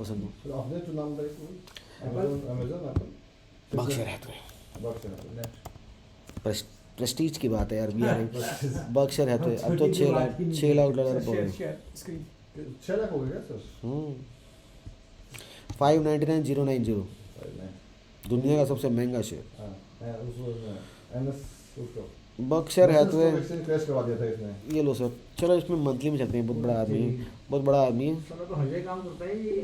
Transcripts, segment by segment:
पसंद हो। तो आपने जो नाम बताया अमेज़न एप्पल बर्कशायर हैथवे। बक्स प्रेस्टीज की बात है यार, वी आर बर्कशायर हैथवे अब तो $6 हो गए। 6 लाख हो गया सर। 599,090 दुनिया का सबसे महंगा शेयर हाँ मैं उसको एनएस उसको बर्कशायर हैथवे। वैक्सीन क्रैश करवा दिया था इसने। ये लो सर, चलो इसमें मंथली में चलते हैं। बहुत बड़ा आदमी है, बहुत बड़ा आदमी है तो हल्के काम करता है ये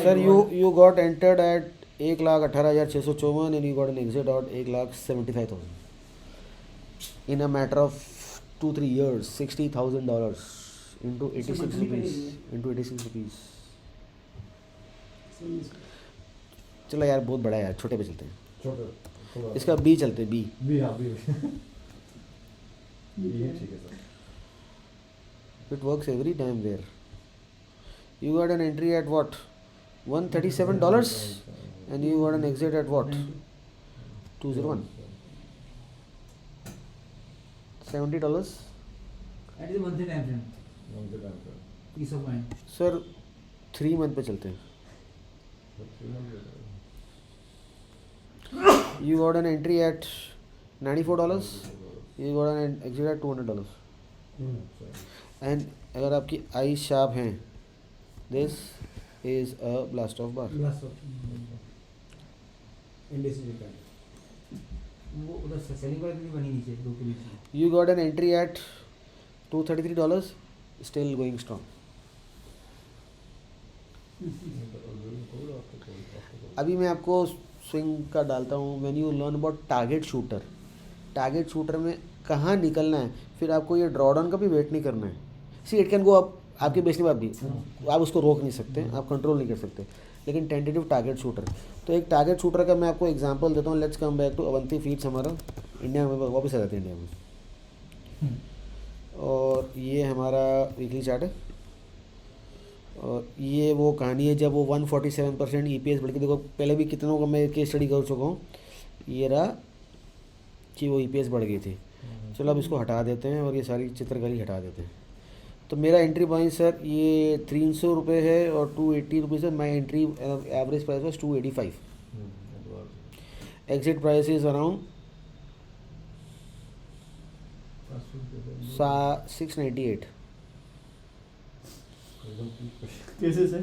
sir. You got entered at 1,18,654 and you got an exit at 1,75,000 in a matter of 2-3 years. $60,000 into 86 rupees. चलो यार बहुत बड़ा है यार, छोटे पे चलते हैं। छोटे इसका बी चलते हैं, बी। भी हाँ भी ये ठीक है sir. It works every time there. You got an entry at what? $137 and you got an exit at what? 201. $70. That is a monthly time frame. Peace of mind. Sir 3 month पे चलते हैं। You got an entry at $94. You got an exit at $200. And अगर आपकी आई sharp हैं, this is a blast of बार। वो उधर selling price भी बनी नीचे दो के बीच में। You got an entry at $233, still going strong. अभी मैं आपको स्विंग का डालता हूँ। When you learn about target shooter में कहाँ निकलना है, फिर आपको ये ड्रॉडाउन का भी वेट नहीं करना है। See it can go up, आपके बेचने बाद भी आप उसको रोक नहीं सकते, आप कंट्रोल नहीं कर सकते, लेकिन टेंटेटिव टारगेट शूटर। तो एक टारगेट शूटर का मैं आपको एग्जांपल देता हूँ। Let's come back to Avanti feeds. हमारा इंडिया में वापस आ जाते हैं इंडिया में, और ये हमारा वीकली चार्ट है। और ये वो कहानी है जब वो 147% EPS बढ़ के, देखो पहले भी कितनों को मैं केस स्टडी कर चुका हूँ, ये रहा कि वो EPS बढ़ गई थी। चलो अब इसको हटा देते हैं और ये सारी चित्रकारी हटा देते हैं। तो मेरा एंट्री पॉइंट सर ये 300 रुपये है और 280 रुपीज़ है। My entry average price was 285। Exit price is around 698। कैसे सर?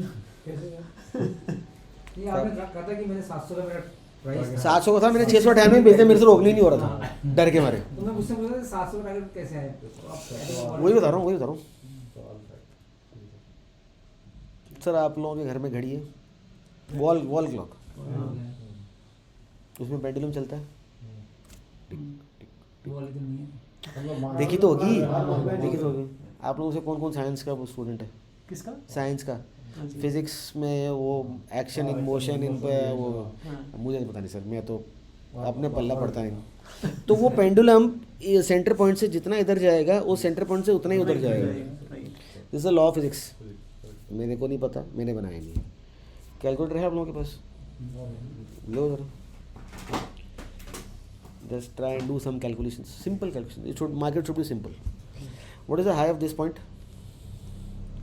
ये आपने कहा था कि मैंने 700 का मेरा प्राइस 700 का था, मैंने 698 में बेचते, मेरे से रोकने नहीं हो रहा था डर के मारे। तो मैं मुझसे पूछा था 700 का टारगेट कैसे आया? वही बता रहा हूँ सर। आप लोगों के घर में घड़ी है, वॉल क्लॉक, उसमें पेंडुलम चलता है। देखी तो होगी। आप लोगों से कौन कौन साइंस का वो स्टूडेंट है? किसका? साइंस का। फिजिक्स में वो एक्शन इन मोशन इन पे वो मुझे नहीं पता नहीं सर, मैं तो अपने पल्ला पड़ता है। तो वो पेंडुलम सेंटर पॉइंट से जितना इधर जाएगा, वो सेंटर पॉइंट से उतना ही उधर जाएगा। This is the law of physics. मेरे को नहीं पता, मैंने बनाया नहीं। कैलकुलेटर है आप लोगों के पास? लो जरा, just try and do some calculation, simple calculation. It should, market should be simple. What is the high of this point?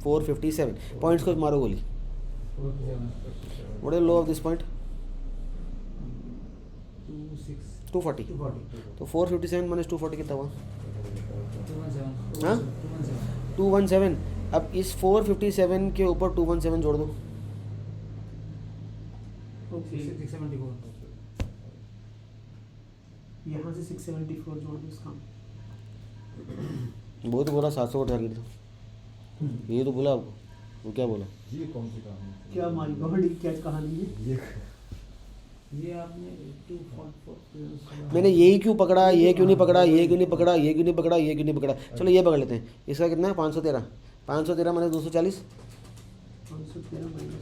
457 points को मारो गोली। What is low of this point? 240। तो 457 माइनस 240 कितना हुआ? 217। अब इस 457 के ऊपर 217 जोड़ दो। 674 यहाँ से 674 जोड़ दो इसका। बहुत बोला 700 का टारगेट था, ये तो बोला। वो क्या बोला? ये कौन सी कहानी? क्या मारी बड़ी क्या कहानी है ये आपने 244 मैंने यही क्यों पकड़ा, ये क्यों नहीं पकड़ा, ये क्यों नहीं पकड़ा, ये क्यों नहीं पकड़ा, ये क्यों नहीं पकड़ा? चलो ये पकड़ लेते हैं। इसका कितना है? 513 माइनस 240, 513 माइनस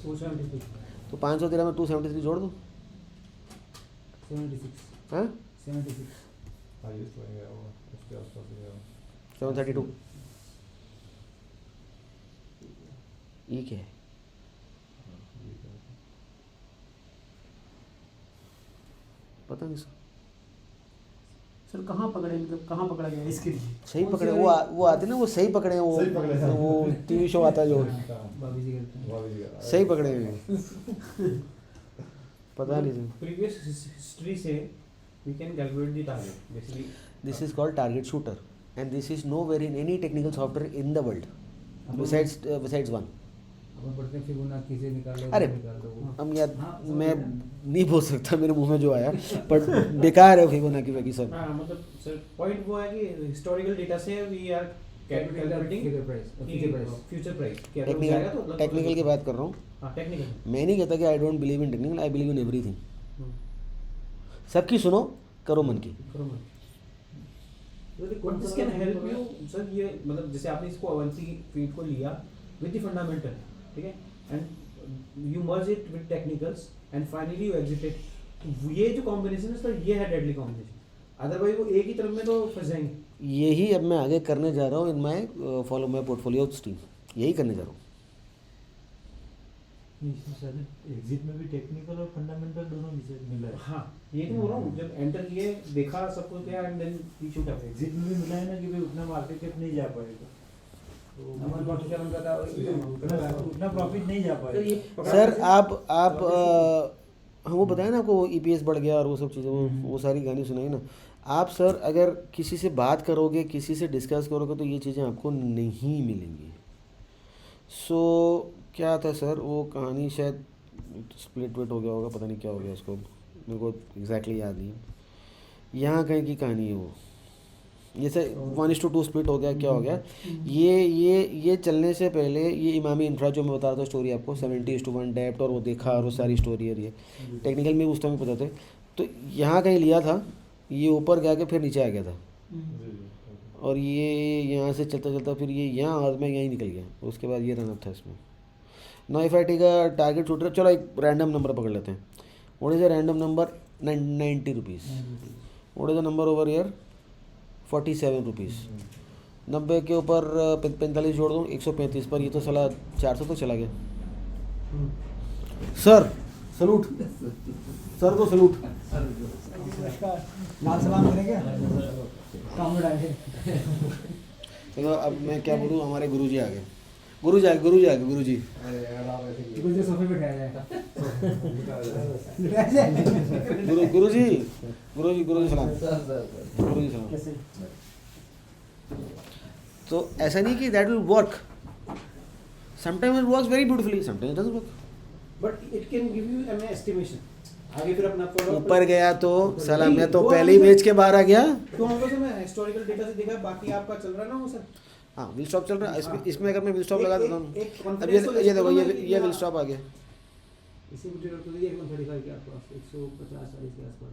240 तो 513 में 273 जोड़ दो। 76 हाँ 76 हाँ ये तो है वो उसके आसपास ही है। 732। ये क्या है? पता नहीं सर। सर कहाँ पकड़े, मतलब कहाँ पकड़ा गया इसके लिए? सही पकड़े, वो आते ना, वो सही पकड़े हैं, सही पकड़े हैं। वो टीवी शो आता है जो भाभी जी करते हैं। भाभी जी का। सही पकड़े हैं। पता नहीं सर। Previous history से we can calculate the target basically. This is called target shooter and this is no very in any technical software in the world besides one. अपन पढ़ते हैं फिबोनाची से निकालो, अरे निकाल दो वो। हम याद हाँ, मैं नहीं बोल सकता, मेरे मुंह में जो आया, बट बेकार है फिबोनाची वैकी सब। हाँ मतलब सर पॉइंट वो है कि हिस्टोरिकल डेटा से we are calculating Figure price, future price। Future price कि अगर वो जाएगा तो टेक्निकल मतलब टेक्निकल की बात कर रहा हूँ, हाँ टेक्निकल। मैं नहीं कहता कि I don't believe in technical, I believe in everything. सबकी सुनो, करो मन की। What this can help you sir, ये मतलब जैसे आपने इसको अवंती फीड को लिया विद द फंडामेंटल, ठीक है, and you merge it with technicals and finally you exit. ये जो कॉम्बिनेशन है सर, ये है डेडली कॉम्बिनेशन, अदरवाइज वो एक ही तरफ में तो फंस जाएंगे। यही अब मैं आगे करने जा रहा हूँ इन माई फॉलो माई पोर्टफोलियो स्ट्रीम, यही करने जा रहा हूँ। एग्जिट में भी टेक्निकल और फंडामेंटल दोनों मिला है। हाँ ये तो बोल रहा हूँ, जब एंटर किए देखा सब कुछ क्या एंड देन ही शूट अप। एग्जिट में भी मिला है ना कि भाई उतना मार्केट कैप नहीं जा पाएगा, तो हमारे पास क्या उनका था, उतना प्रॉफिट नहीं जा पाएगा। सर आप हम वो बताया ना आपको, वो EPS बढ़ गया और वो सब चीज़ें, वो सारी गानी सुनाई ना आप। सर अगर किसी से बात करोगे, किसी से डिस्कस करोगे, तो ये चीज़ें आपको नहीं मिलेंगी। सो क्या था सर वो कहानी, शायद स्प्लिट वेट हो गया होगा, पता नहीं क्या हो गया उसको, मेरे को एग्जैक्टली याद नहीं है। यहाँ कहीं की कहानी है वो, जैसे 1:2 स्प्लिट हो गया, क्या हो गया, ये चलने से पहले ये इमामी इंफ्रा जो मैं बता रहा था स्टोरी आपको, 70:1 डेप्ट और वो देखा और वो सारी स्टोरी है, ये टेक्निकल में उस टाइम पता थे। तो यहाँ कहीं लिया था, ये ऊपर गया के फिर नीचे आ गया था, और ये यहाँ से चलता चलता फिर ये यहाँ और मैं यहीं निकल गया, उसके बाद ये रनअप था इसमें। Now if I take a target shooter, चलो एक रैंडम नंबर पकड़ लेते हैं। What is a random number? 90 rupees. What is the number over year? 47 rupees. 90 के ऊपर 45 जोड़ दूँ, 135 पर, ये तो साला 400 तो चला गया। सर सलूट, सर को सलूट। लाल सलाम करेंगे काम में डालेंगे। चलो अब मैं क्या बोलूँ, हमारे गुरुजी आ गए, गुरुजी आ गए, गुरुजी। कुछ देर सोफे पे बैठाया जाएगा। गुरुजी सलाम, गुरुजी सलाम। कैसे? तो ऐसा नहीं कि that will work, sometimes it works very beautifully, sometimes it doesn't work. But it can give you an estimation. आगे फिर अपना ऊपर गया तो साला मैं तो पहले ही बेच के बाहर आ गया। तो हम लोग मैं हिस्टोरिकल डेटा से देखा, बाकी आपका चल रहा है ना वो सर। हाँ विल स्टॉप चल रहा है इसमें अगर मैं विल स्टॉप लगा देता हूँ, एक अब confidence तो ये देखो, लेते ये हो विल स्टॉप आ गया। इसी मुझे लगता है 135 के आसपास, 150-40 के आसपास।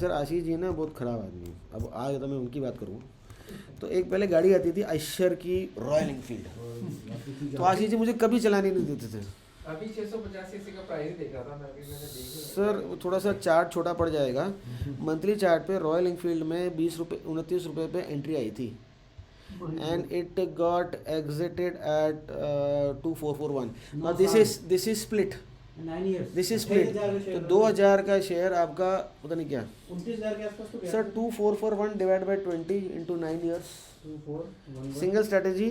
सर आशीष जी ना बहुत ख़राब आदमी है। अब आज तो मैं उनकी बात करूँ तो एक पहले गाड़ी आती थी आयशर की रॉयल इनफील्ड, तो आशीष जी मुझे कभी चलाने नहीं देते थे। अभी 650 सीसी का प्राइस देख रहा था मैं, अभी मैंने देख लिया। सर थोड़ा सा चार्ट छोटा पड़ जाएगा, मंथली चार्ट पे रॉयल इनफील्ड में 29 रुपये पे एंट्री आई थी and it got exited at 2441। Now this is split, 9 years। This is split. तो 2000 का शेयर आपका पता नहीं क्या 29,000 के आसपास तो गया। Sir, 2441 divide by 20 into 9 years, 2411 single strategy,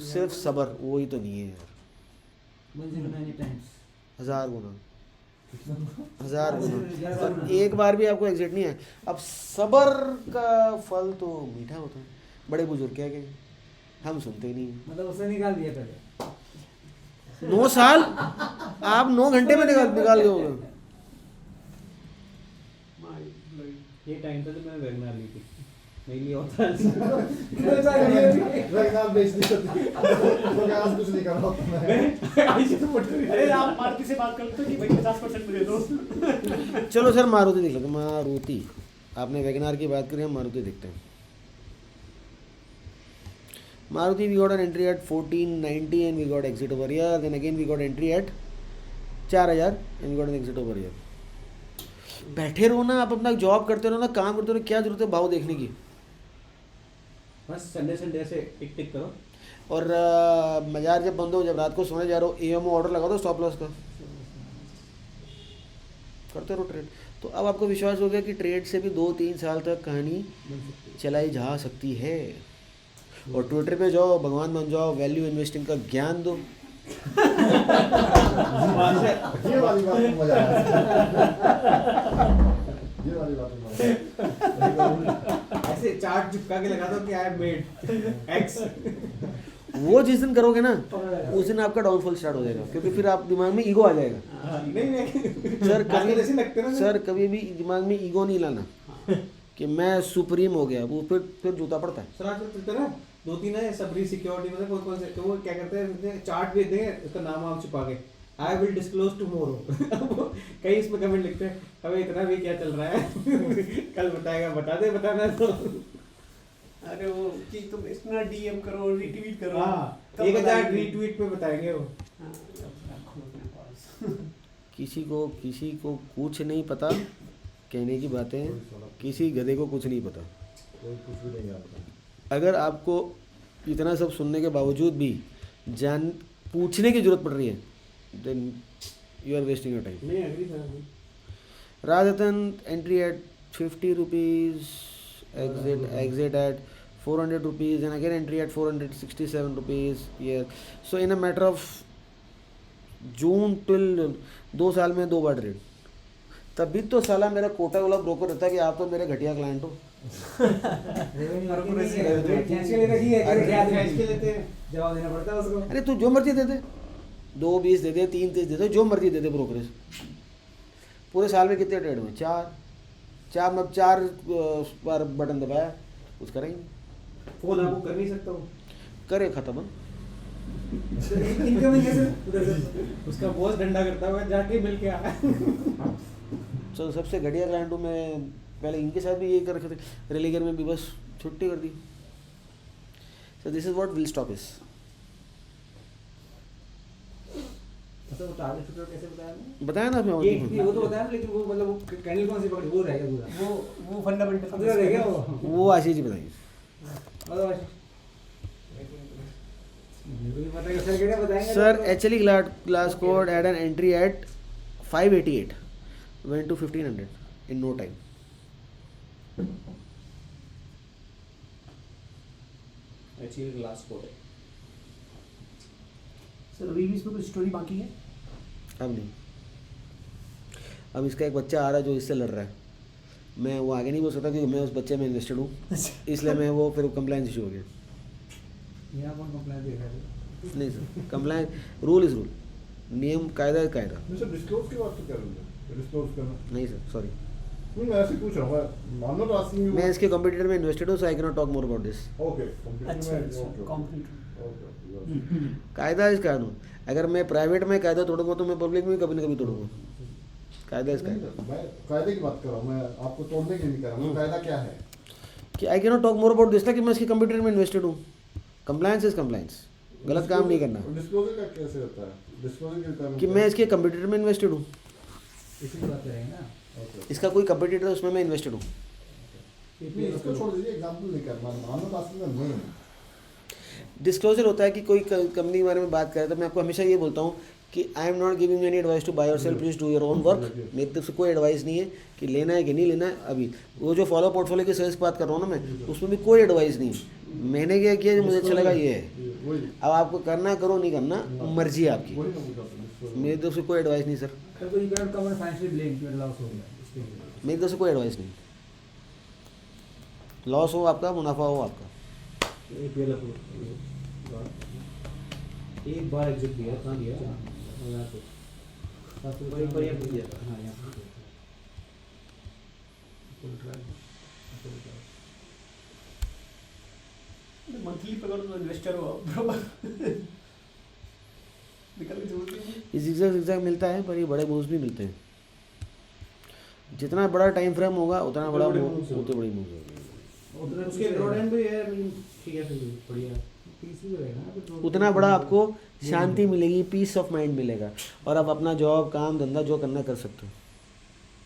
सिर्फ सबर, वही तो नहीं है यार। 109 times। 1000 गुना, 1000 गुना, पर एक बार भी आपको एग्जिट नहीं है। अब सबर का फल तो मीठा होता है, बड़े बुजुर्ग क्या कहें, हम सुनते ही नहीं हैं। मतलब उसे निकाल दिया पहले। 9 साल आप 9 घंटे में निकाल गए। ये टाइम था जब मैंने वैगनर ली थी, नहीं लिया होता। वैगनर बेच दी होती तो क्या आज कुछ नहीं कर रहा होता मैं। अरे आप मारुति से बात करते हो कि भाई 50% मुझे दो। चलो सर मारुति देख लो, मारुति, आपने वैगनर की बात करी, हम मारुति देखते हैं। Maruti we got an entry at 1490 and we got exit over here, then again we got entry at 4000 and we got an exit over here. बैठे रहो ना, आप अपना जॉब करते रहो ना, काम करते रहो, क्या जरूरत है भाव देखने की। बस संडे से टिक टिक करो। और बाजार जब बंद हो, जब रात को सोने जा रहे हो, EMO ऑर्डर लगा दो स्टॉप लॉस का, करते रहो ट्रेड। तो अब आपको विश्वास हो गया कि ट्रेड से भी 2-3 साल तक कहानी चलाई जा सकती है। और ट्विटर पे जाओ, भगवान बन जाओ, वैल्यू इन्वेस्टिंग का ज्ञान दो। ये वाली बात में मजा आया। ये वाली बात में मजा आया। ऐसे चार्ट चिपका के लगा दो कि आई मेड एक्स। वो जिस दिन करोगे ना उस दिन आपका डाउनफॉल स्टार्ट हो जाएगा, क्योंकि फिर आप दिमाग में ईगो आ जाएगा। नहीं सर कभी ऐसे लगते हैं ना सर कभी भी दिमाग में ईगो नहीं लाना कि मैं सुप्रीम हो गया, वो फिर जूता पड़ता है। सर आजकल चलते ना 2-3 है सबरी सिक्योरिटी में कौन से, तो वो क्या करते हैं चार्ट भेज देंगे, उसका नाम वाम छुपा के आई विल डिस्क्लोज टुमारो। कई इसमें कमेंट लिखते हैं अबे इतना भी क्या चल रहा है कल बताएगा, बता दे बताना तो। अरे वो कि तुम इतना डीएम करो, रीट्वीट करो। हाँ तब 1000 बताएंगे। रीट्वीट पे बताएंगे वो। हाँ, अब रखो अपने पास। किसी को कुछ नहीं पता, कहने की बातें, किसी गधे को कुछ नहीं पता। कोई कुछ भी नहीं जानता। अगर आपको इतना सब सुनने के बावजूद भी पूछने की जरूरत पड़ रही है, then you are wasting your time. नहीं agree sir. Rajratan entry at 50 rupees, exit at 400 rupees, and again entry at 467 rupees here. So in a matter of June till 2 साल में 2 बार ट्रेड। तभी तो साला मेरा कोटा वाला ब्रोकर रहता है कि आप तो मेरे घटिया क्लाइंट हो। जवाब देना पड़ता है उसको। अरे तू जो मर्जी दे दे, 2.20 दे दे, 3.30 दे दे, जो मर्जी दे दे ब्रोकरेज। पूरे साल में कितने ट्रेड हुए? 4 बार बटन दबाया, कुछ करेंगे। फोन आपको कर नहीं सकता हूँ। करे खत्म। इनकमिंग कैसे उधर से उसका बॉस डंडा करता हुआ जाके मिल के आ। तो सबसे घटिया क्लाइंट हूँ मैं। पहले इनके साथ भी यही कर रखे थे, रेलीगर में भी बस छुट्टी कर दी। So this is what will stop us. अच्छा वो टारगेट फिगर कैसे बताया आपने? बताया ना मैं ये वो तो बताया, लेकिन वो मतलब वो कैंडल कौन सी पकड़ी वो रहेगा पूरा। वो फंडामेंटल पूरा रहेगा वो आशीष जी बताइए। मतलब मुझे नहीं पता कि सर क्या बताएंगे। Sir actually glass code had an entry at 588, went to 1500 in no time. Actually last code है। सर अभी भी इसमें कुछ स्टोरी बाकी है? अब नहीं। अब इसका एक बच्चा आ रहा है जो इससे लड़ रहा है। मैं वो आगे नहीं बोल सकता क्योंकि मैं उस बच्चे में इन्वेस्टेड हूँ, इसलिए मैं वो फिर कंप्लायंस इशू हो गया। यहाँ कौन कंप्लेंट दे रहा है? नहीं sir, compliance rule is rule, नियम कायदा है कायदा। नहीं सर, डिस्क्लोज की बात तो कर रहे हैं, डिस्क्लोज करना। नहीं सर, सॉरी। नहीं, मैं ऐसे पूछ रहा हूँ, I'm not asking you. मैं इसके कंप्यूटर में इन्वेस्टेड हूँ, so I can not talk more about this. Okay, computer अच्छा में- अच्छा okay, कॉम्प्लीट। okay. कायदा इस कानून। अगर मैं प्राइवेट में कायदा तोड़ूंगा तो मैं पब्लिक में कभी ना कभी तोड़ूंगा। कायदा इस नहीं कायदा सर, मैं कायदे की बात कर रहा हूँ, मैं आपको तोड़ने के लिए नहीं कर रहा हूँ। कायदा क्या है? कि आई can not talk more about this ना कि मैं इसके कंप्यूटर में इन्वेस्टेड हूँ। कंप्लायंस इज कंप्लायंस, गलत काम नहीं करना। डिस्क्लोजर का कैसे होता है? डिस्क्लोजर के कारण कि मैं इसके कंप्यूटर में इन्वेस्टेड हूँ, इसी की बात करेंगे ना। Okay. इसका कोई कंप्यूटर है उसमें मैं इन्वेस्टेड हूँ। नहीं, इसको छोड़ दीजिए, एग्जांपल लेकर I'm not asking the name. Disclosure होता है कि कोई कंपनी के बारे में बात करे तो मैं आपको हमेशा ये बोलता हूँ कि I am not giving any advice to buy yourself, please do your own work. मेरी तरफ से कोई एडवाइस नहीं है कि लेना है कि नहीं लेना है। अभी वो जो फॉलो पोर्टफोलियो की सर्विस की बात कर रहा हूँ ना मैं, उसमें भी कोई एडवाइस नहीं है। मैंने क्या किया जो मुझे अच्छा लगा ये है। वही अब आपको करना है करो, नहीं करना मर्जी है आपकी। वही मैं पूछ रहा था, disclosure। मेरी तरफ से कोई एडवाइस नहीं सर, सर तो you can cover financial blame कि लॉस हो गया इसके लिए। मेरी तरफ से कोई एडवाइस नहीं। लॉस हो आपका, मुनाफा हो आपका। एक बार एग्जिट दिया कहाँ दिया? यहाँ पे। और एक बार यहाँ पे दिया था। हाँ यहाँ पे फुल ट्रायल। मंथली पकड़ तो इन्वेस्टर हो बराबर। निकल के जरूरत नहीं है। ये zigzag मिलता है पर ये बड़े मूव्स भी मिलते हैं। जितना बड़ा टाइम फ्रेम होगा उतना बड़ा बड़े मूव, moves होंगे। उतने बड़ी मूव होगी। उधर उसके रोड एंड पे है, ठीक है फिर बढ़िया। पीसी भी रहेगा ना तो उतना बड़ा आपको शांति मिलेगी, पीस ऑफ माइंड मिलेगा, और आप अपना जॉब काम धंधा जो करना कर सकते हो।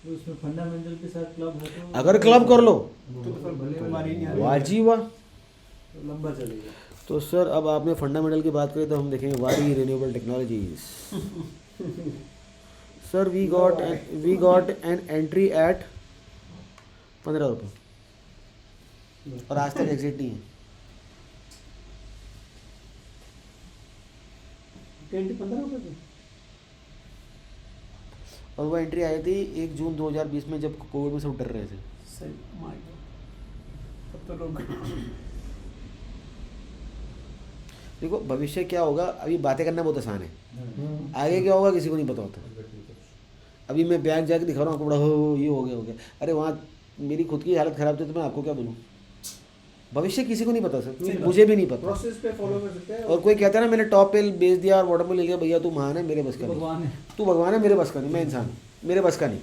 तो उसमें फंडामेंटल के साथ क्लब हो तो अगर क्लब कर लो तो फिर बीमारी नहीं आ रही। वाजी वाह। तो लंबा चलेगा। तो सर अब आपने फंडामेंटल की बात करी तो हम देखेंगे Waaree renewable technologies. Sir we got an entry at 15 रुपये और आज तक एग्जिट नहीं है। 15 रुपये की और वो एंट्री आई थी 1 जून 2020 में, जब कोविड में सब डर रहे थे। सही माय गॉड, तब तो लोग देखो भविष्य क्या होगा, अभी बातें करना बहुत आसान है, आगे क्या होगा किसी को नहीं पता होता। अभी मैं बैंक जाके दिखा रहा हूँ आपको, बड़ा हो ये हो गया, अरे वहाँ मेरी खुद की हालत ख़राब थी तो मैं आपको क्या बोलूँ। भविष्य किसी को नहीं पता सर, मुझे भी नहीं पता। प्रोसेस पे फॉलो कर सकते हैं। और कोई कहता है ना मैंने टॉप पे बेच दिया और बॉटम पे ले लिया, भैया तू महान है, मेरे बस का नहीं। भगवान है। तू भगवान है, मेरे बस का नहीं, मैं इंसान हूँ, मेरे बस का नहीं।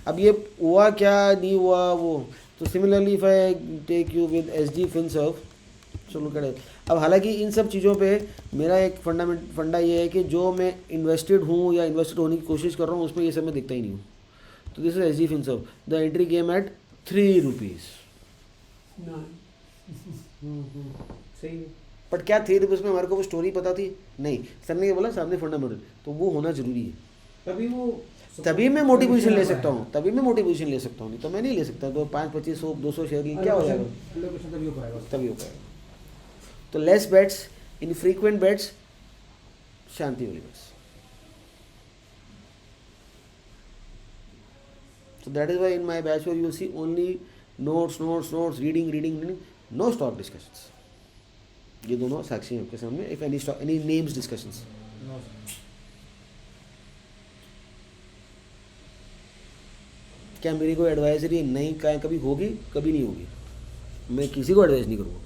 अब ये हुआ क्या नहीं हुआ वो तो similarly if I take you with SG FinServ, चलो करे। अब हालांकि इन सब चीज़ों पे मेरा एक फंडा ये है कि जो मैं इन्वेस्टेड हूँ या इन्वेस्टेड होने की कोशिश कर रहा हूँ उसमें ये सब मैं दिखता ही नहीं हूँ। तो this is SG FinServ, the entry game at 3 rupees. ना सही है। बट क्या 3 रुपीज़ में हमारे को वो स्टोरी पता थी? नहीं, सर ने ये बोला सामने फंडामेंटल, तो वो होना जरूरी है। तभी मैं मोटिवेशन ले सकता हूँ, नहीं तो मैं नहीं ले सकता। तो 5, 25, 100, 200 शेयर क्या हो जाएगा? Allocation तभी हो पाएगा। तभी हो पाएगा। तो लेस बेट्स, इनफ्रीक्वेंट बेट्स, शांति वाली bets. So that is why in my batch where you see only notes, reading, no stock discussions. ये दोनों साक्षी हैं आपके सामने। If any stock, any names discussions. No, क्या मेरी कोई एडवाइजरी नहीं क्या कभी होगी, कभी नहीं होगी। मैं किसी को एडवाइस नहीं करूँगा।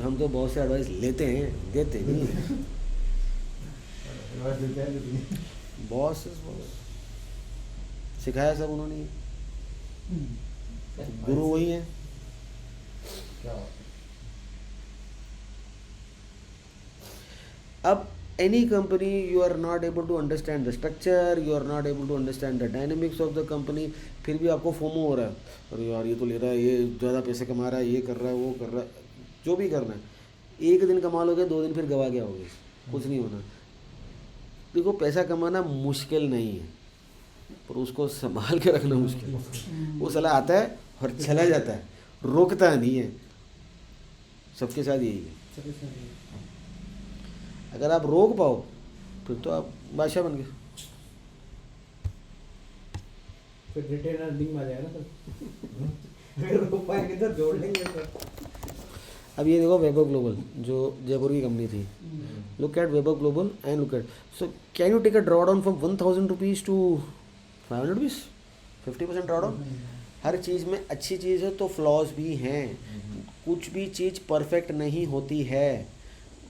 हम तो बहुत से एडवाइस लेते हैं, देते नहीं। बॉस सिखाया सब उन्होंने, गुरु वही है। अब any company you are not able to understand the structure, you are not able to understand the dynamics of the company, फिर भी आपको फोमो हो रहा है, अरे यार ये तो ले रहा है, ये ज़्यादा पैसे कमा रहा है, ये कर रहा है, वो कर रहा है, जो भी करना है। एक दिन कमा लोगे, 2 दिन फिर गवा गया होगे, कुछ नहीं होना। देखो पैसा कमाना मुश्किल नहीं है, पर उसको संभाल के रखना मुश्किल है। वो साला आता है और चला जाता है, रोकता नहीं है। सबके साथ यही है। अगर आप रोक पाओ फिर तो आप बादशाह बन गए। फिर रिटेन अर्निंग में आ जाएगा ना। अगर रोक पाएंगे तो जोड़ लेंगे सर। अब ये देखो वैभव ग्लोबल जो जयपुर की कंपनी थी, look at Vaibhav global and look at, so can you take a draw down from 1000 rupees to 500 rupees, 50% draw down. हर चीज़ में अच्छी चीज़ है तो फ्लॉज भी हैं, कुछ भी चीज़ परफेक्ट नहीं होती है।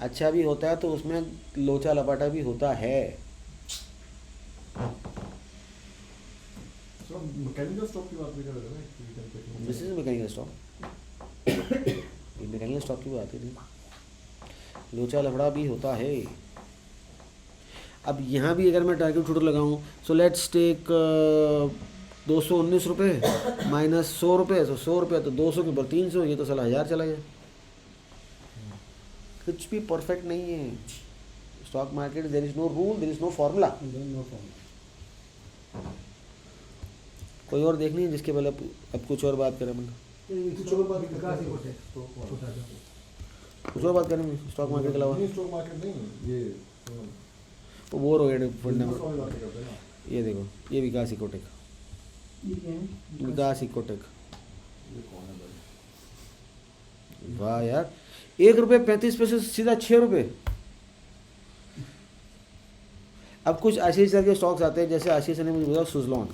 अच्छा भी होता है तो उसमें लोचा लपाटा भी होता है। मैकेनिकल स्टॉक की बात भी कर रहे थे ना, दिस इज मैकेनिकल स्टॉक। ये मैकेनिकल स्टॉक की बात है नहीं, लोचा लफड़ा भी होता है। अब यहाँ भी अगर मैं टारगेट शूटर लगाऊँ, सो लेट्स टेक 219 रुपये माइनस 100 रुपये, तो 100 रुपये तो 200 के ऊपर 300, ये तो साला 1000 चला गया। कुछ भी परफेक्ट नहीं है stock market. There is no rule, there is no formula. कोई और देखनी है जिसके पहले अब कुछ और बात करें? कुछ और बात विकास ही होते हैं। कुछ और बात करेंगे स्टॉक मार्केट के अलावा? स्टॉक मार्केट नहीं, ये वो बोर हो गए फंड बिजनेस वाली बातें करते हैं ना। ये देखो, ये विकास इकोटेक, विकास इकोटेक। ये कौन है भाई? वाह यार, 1 रुपये 35 पैसे सीधा 6 रुपये। अब कुछ आशीष सर के स्टॉक्स आते हैं, जैसे आशीष सर ने मुझे बोला सुजलॉन।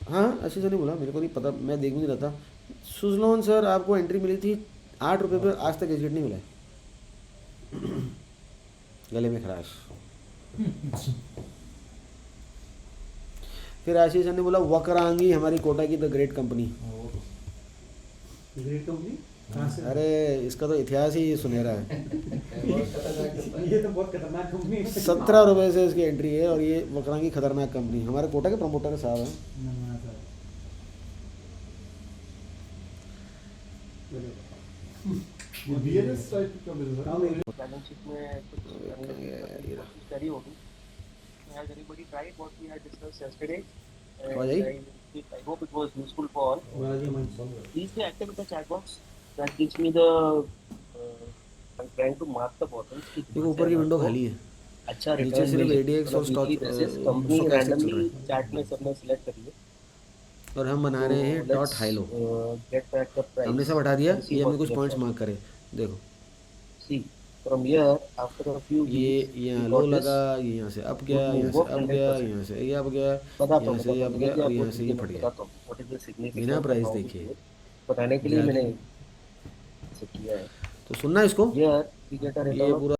हाँ आशीष सर ने बोला, मेरे को नहीं पता, मैं देख भी नहीं रहा था। सुजलॉन सर आपको एंट्री मिली थी 8 रुपये पर, आज तक एग्जिट नहीं मिला है। गले में खराश। फिर आशीष सर ने बोला वक्रांगी हमारी कोटा की the great company. Great company कहाँ से? अरे इसका तो इतिहास ही सुनहरा है। ये तो बहुत खतरनाक कंपनी है। 17 रुपये से इसकी एंट्री है और ये वक्रांगी खतरनाक कंपनी। हमारे कोटा के प्रमोटर साहब हैं। ये बीएनएस टाइप का बिजनेस है। बैलेंस शीट में कुछ करी होगी। has anybody tried what we had discussed yesterday? What is I hope it was useful for all. Balaji Manch. Please stay active with the chat box. That gives me the. I'm trying to mark the bottom. देखो ऊपर की window खाली है, अच्छा नीचे सिर्फ ADX और stock company stock randomly chat में सबने सिलेक्ट कर लिया. और हम बना रहे हैं dot high-low. Get back the price. हमने सब हटा दिया, ये हमने कुछ पॉइंट्स मार्क करे. देखो see from here after a few ये यहाँ लो लगा, ये यहाँ से अप गया, यहाँ से अप गया, यहाँ से ये अप गया, यहाँ से ये अप गया और यहाँ से ये फट गया. बिना प्राइस देखिए बताने के लिए मैंने ऐसे किया है. तो सुनना इसको, हियर वी गेट अ ये पूरा